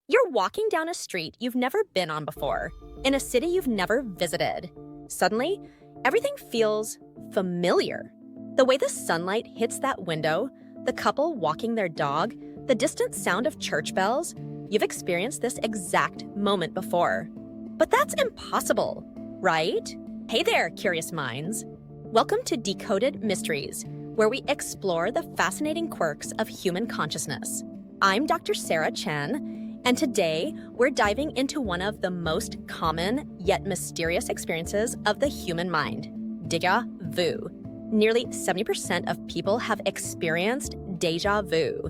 You're walking down a street you've never been on before, in a city you've never visited. Suddenly, everything feels familiar. The way the sunlight hits that window, the couple walking their dog, the distant sound of church bells, you've experienced this exact moment before. But that's impossible, right? Hey there, curious minds. Welcome to Decoded Mysteries, where we explore the fascinating quirks of human consciousness. I'm Dr. Sarah Chen, and today we're diving into one of the most common yet mysterious experiences of the human mind, déjà vu. Nearly 70% of people have experienced déjà vu,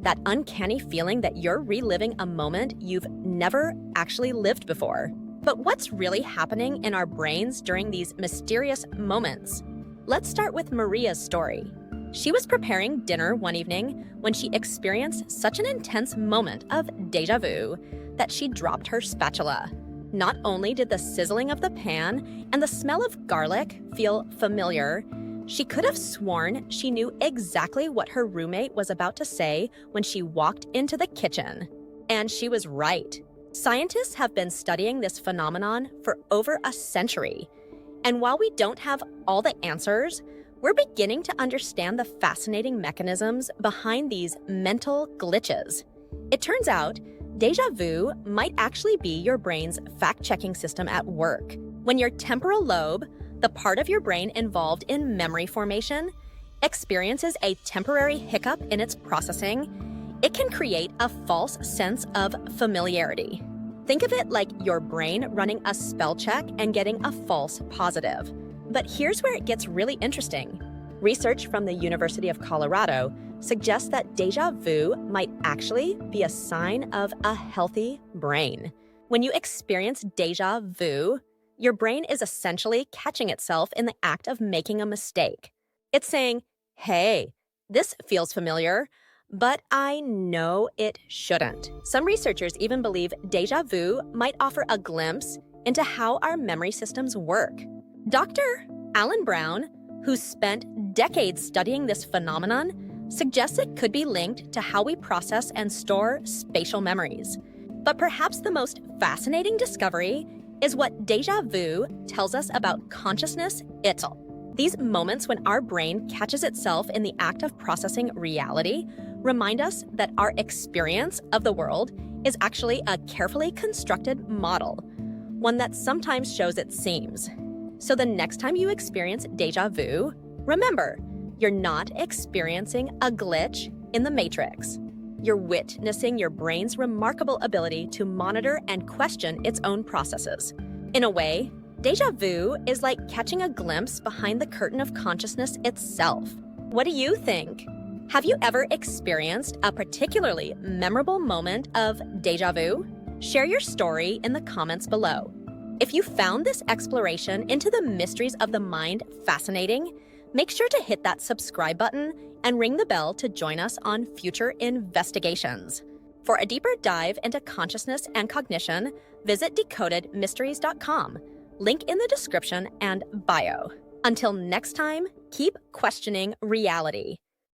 that uncanny feeling that you're reliving a moment you've never actually lived before. But what's really happening in our brains during these mysterious moments? Let's start with Maria's story. She was preparing dinner one evening when she experienced such an intense moment of déjà vu that she dropped her spatula. Not only did the sizzling of the pan and the smell of garlic feel familiar, she could have sworn she knew exactly what her roommate was about to say when she walked into the kitchen. And she was right. Scientists have been studying this phenomenon for over a century. And while we don't have all the answers, we're beginning to understand the fascinating mechanisms behind these mental glitches. It turns out, déjà vu might actually be your brain's fact-checking system at work. When your temporal lobe, the part of your brain involved in memory formation, experiences a temporary hiccup in its processing, it can create a false sense of familiarity. Think of it like your brain running a spell check and getting a false positive. But here's where it gets really interesting. Research from the University of Colorado suggests that déjà vu might actually be a sign of a healthy brain. When you experience déjà vu, your brain is essentially catching itself in the act of making a mistake. It's saying, hey, this feels familiar, but I know it shouldn't. Some researchers even believe déjà vu might offer a glimpse into how our memory systems work. Dr. Alan Brown, who's spent decades studying this phenomenon, suggests it could be linked to how we process and store spatial memories. But perhaps the most fascinating discovery is what déjà vu tells us about consciousness itself. These moments when our brain catches itself in the act of processing reality remind us that our experience of the world is actually a carefully constructed model, one that sometimes shows its seams. So the next time you experience déjà vu, remember, you're not experiencing a glitch in the matrix. You're witnessing your brain's remarkable ability to monitor and question its own processes. In a way, déjà vu is like catching a glimpse behind the curtain of consciousness itself. What do you think? Have you ever experienced a particularly memorable moment of déjà vu? Share your story in the comments below. If you found this exploration into the mysteries of the mind fascinating, make sure to hit that subscribe button and ring the bell to join us on future investigations. For a deeper dive into consciousness and cognition, visit decodedmysteries.com. Link in the description and bio. Until next time, keep questioning reality.